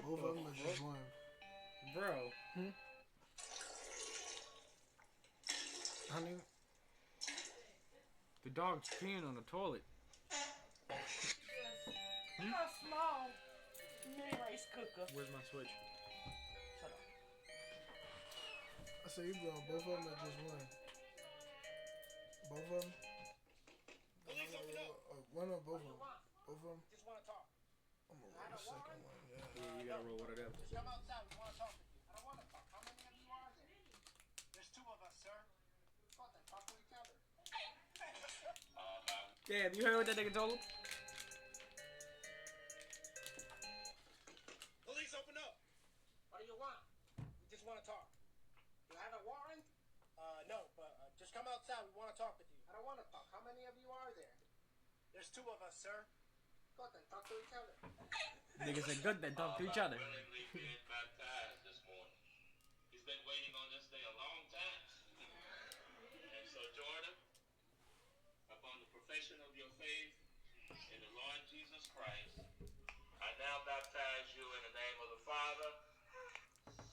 Both of them are just one. Bro. Honey, the dog's peeing on the toilet. How small mini rice cooker. Where's my switch? Shut up. I say you blowing both of them or just one? Both of them? One or both of them? Both of them? Just want to talk. I'm gonna roll the second one, yeah. Yeah, you gotta roll one of them. Just come outside. We want to talk with you. I don't want to talk. How many of you are there? There's two of us, sir. Fuck that. Talk to each other. Damn, you heard what that nigga told him? Police, open up. What do you want? We just want to talk. You have a warrant? No, but just come outside. We want to talk with you. I don't want to talk. How many of you are there? There's two of us, sir. Good, then talk to each other. Nigga said good, then talk to each other. Being baptized this morning. He's been waiting on this day a long time. And so, Jordan, upon the profession of your faith in the Lord Jesus Christ, I now baptize you in the name of the Father,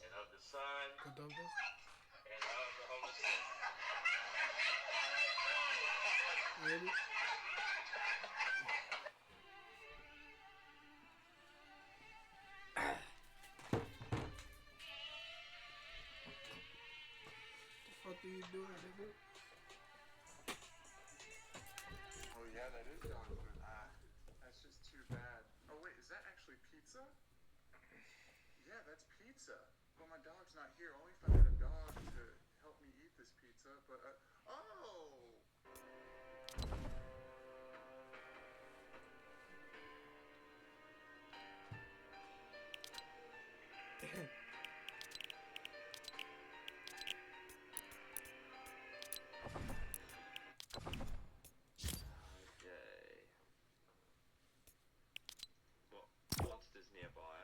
and of the Son, and of the Holy Spirit. Really? What the fuck are you doing, nigga? Oh yeah, that is dog food. That's just too bad. Oh wait, is that actually pizza? Yeah, that's pizza. Well, my dog's not here. Only if I had a dog to help me eat this pizza. But oh. Monsters nearby.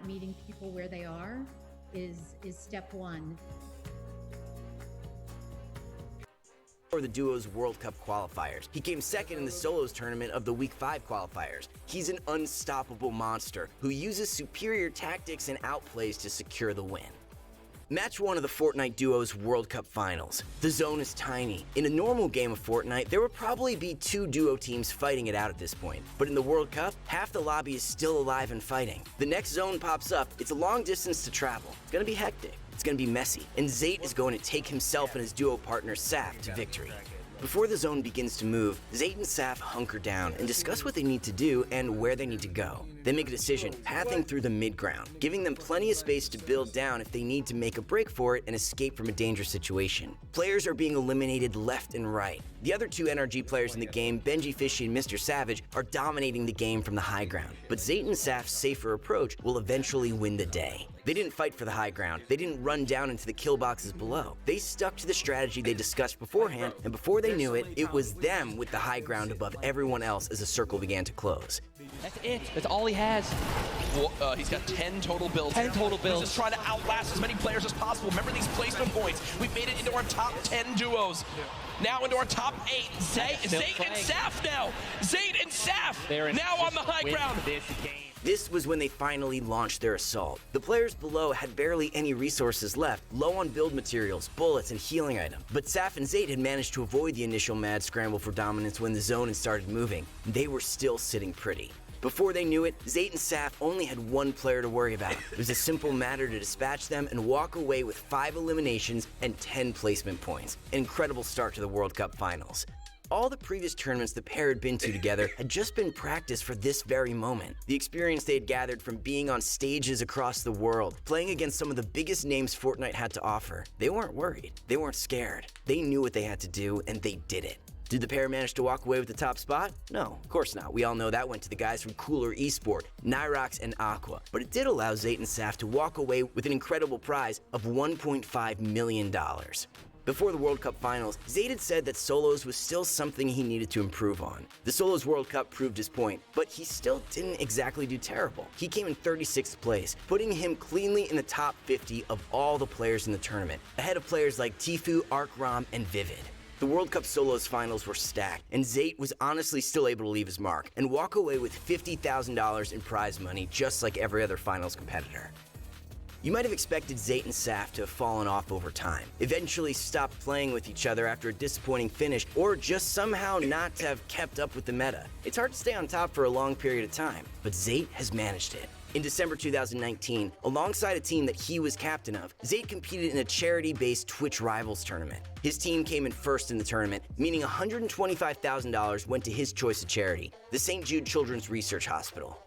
meeting people where they are is step one. For the duo's World Cup qualifiers, he came second in the solos tournament of the Week 5 qualifiers. He's an unstoppable monster who uses superior tactics and outplays to secure the win. Match 1 of the Fortnite duo's World Cup finals. The zone is tiny. In a normal game of Fortnite, there would probably be 2 duo teams fighting it out at this point. But in the World Cup, half the lobby is still alive and fighting. The next zone pops up. It's a long distance to travel. It's gonna be hectic. It's gonna be messy. And Zayt is going to take himself and his duo partner Saf to victory. Before the zone begins to move, Zayt and Saf hunker down and discuss what they need to do and where they need to go. They make a decision, pathing through the mid-ground, giving them plenty of space to build down if they need to make a break for it and escape from a dangerous situation. Players are being eliminated left and right. The other 2 NRG players in the game, Benji Fishy and Mr. Savage, are dominating the game from the high ground. But Zayt and Saf's safer approach will eventually win the day. They didn't fight for the high ground. They didn't run down into the kill boxes below. They stuck to the strategy they discussed beforehand, and before they knew it, it was them with the high ground above everyone else as the circle began to close. That's it. That's all he has. Well, he's got 10 total builds. 10 total builds. He's just trying to outlast as many players as possible. Remember these placement points. We've made it into our top 10 duos. Now into our top 8. Zayt and Saf now. Zayt and Saf now on the high ground. This was when they finally launched their assault. The players below had barely any resources left, low on build materials, bullets, and healing items. But Saf and Zayt had managed to avoid the initial mad scramble for dominance when the zone had started moving. They were still sitting pretty. Before they knew it, Zayt and Saf only had 1 player to worry about. It was a simple matter to dispatch them and walk away with 5 eliminations and 10 placement points. An incredible start to the World Cup finals. All the previous tournaments the pair had been to together had just been practice for this very moment. The experience they had gathered from being on stages across the world, playing against some of the biggest names Fortnite had to offer. They weren't worried. They weren't scared. They knew what they had to do, and they did it. Did the pair manage to walk away with the top spot? No, of course not. We all know that went to the guys from Cooler Esport, Nyrox, and Aqua. But it did allow Zayt and Saf to walk away with an incredible prize of $1.5 million. Before the World Cup finals, Zayt had said that solos was still something he needed to improve on. The solos World Cup proved his point, but he still didn't exactly do terrible. He came in 36th place, putting him cleanly in the top 50 of all the players in the tournament, ahead of players like Tfue, Arcrom, and Vivid. The World Cup solos finals were stacked, and Zayt was honestly still able to leave his mark and walk away with $50,000 in prize money just like every other finals competitor. You might have expected Zayt and Saf to have fallen off over time, eventually stopped playing with each other after a disappointing finish, or just somehow not to have kept up with the meta. It's hard to stay on top for a long period of time, but Zayt has managed it. In December 2019, alongside a team that he was captain of, Zayt competed in a charity-based Twitch Rivals tournament. His team came in first in the tournament, meaning $125,000 went to his choice of charity, the St. Jude Children's Research Hospital.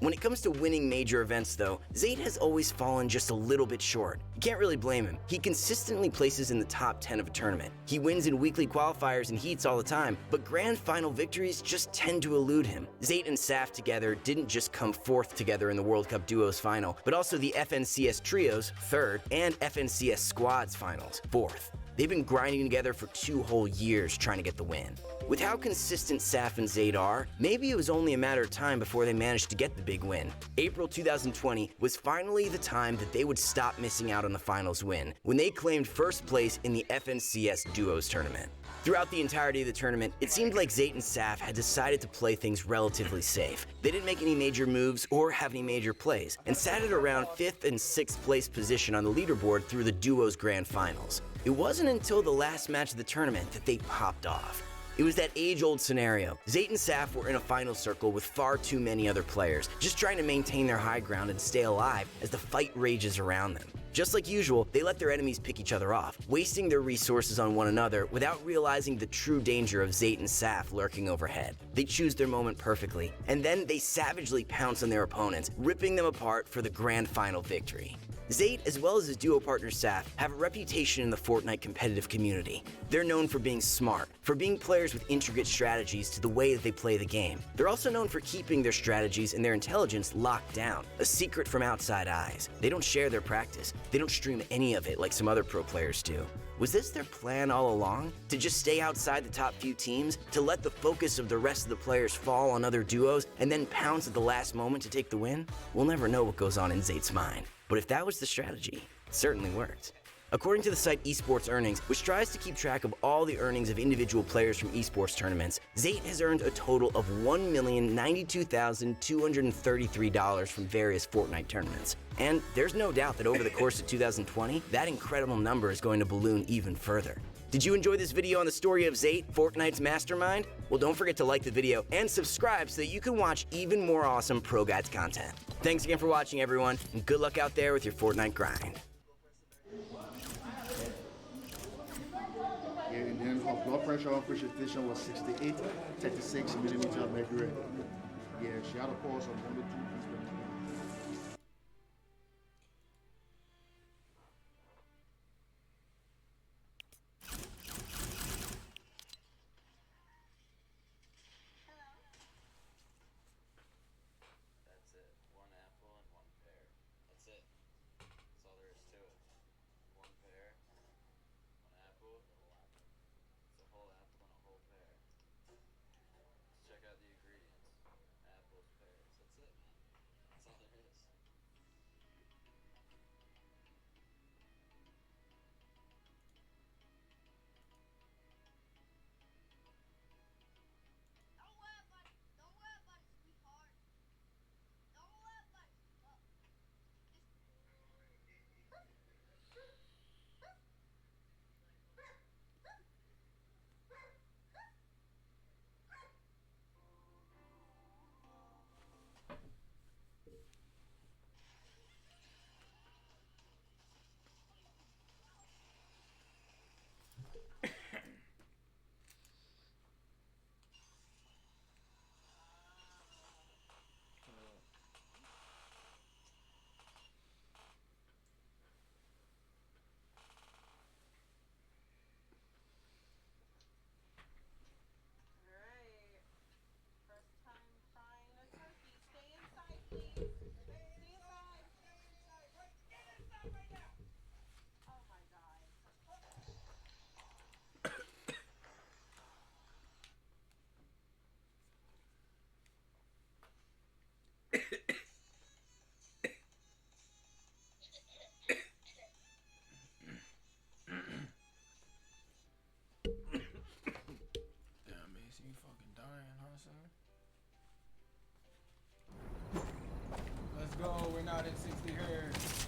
When it comes to winning major events though, Zayt has always fallen just a little bit short. You can't really blame him. He consistently places in the top 10 of a tournament. He wins in weekly qualifiers and heats all the time, but grand final victories just tend to elude him. Zayt and Saf together didn't just come 4th together in the World Cup Duos final, but also the FNCS Trios, 3rd, and FNCS Squads finals, 4th. They've been grinding together for 2 whole years trying to get the win. With how consistent Saf and Zayt are, maybe it was only a matter of time before they managed to get the big win. April 2020 was finally the time that they would stop missing out on the finals win, when they claimed first place in the FNCS Duos tournament. Throughout the entirety of the tournament, it seemed like Zayt and Saf had decided to play things relatively safe. They didn't make any major moves or have any major plays, and sat at around 5th and 6th place position on the leaderboard through the Duos Grand Finals. It wasn't until the last match of the tournament that they popped off. It was that age-old scenario. Zayt and Saf were in a final circle with far too many other players, just trying to maintain their high ground and stay alive as the fight rages around them. Just like usual, they let their enemies pick each other off, wasting their resources on one another without realizing the true danger of Zayt and Saf lurking overhead. They choose their moment perfectly, and then they savagely pounce on their opponents, ripping them apart for the grand final victory. Zayt, as well as his duo partner Saf, have a reputation in the Fortnite competitive community. They're known for being smart, for being players with intricate strategies to the way that they play the game. They're also known for keeping their strategies and their intelligence locked down, a secret from outside eyes. They don't share their practice. They don't stream any of it like some other pro players do. Was this their plan all along? To just stay outside the top few teams? To let the focus of the rest of the players fall on other duos and then pounce at the last moment to take the win? We'll never know what goes on in Zate's mind. But if that was the strategy, it certainly worked. According to the site Esports Earnings, which tries to keep track of all the earnings of individual players from esports tournaments, Zate has earned a total of $1,092,233 from various Fortnite tournaments. And there's no doubt that over the course of 2020, that incredible number is going to balloon even further. Did you enjoy this video on the story of Zate, Fortnite's mastermind? Well, don't forget to like the video and subscribe so that you can watch even more awesome Pro Guides content. Thanks again for watching, everyone, and good luck out there with your Fortnite grind. And then her blood pressure, her precipitation was 68, 36 millimeter of mercury. Yeah, she had a pulse of 1 to 2 beats per minute. That's it. 1 apple and 1 pear. That's it. That's all there is to it. 1 pear, 1 apple, it's a whole apple and a whole pear. Let's check out the ingredients. Apples, pears. That's it, man. That's all there is. Damn, Mason, you fucking dying, huh, son? Let's go. We're not at 60 hertz.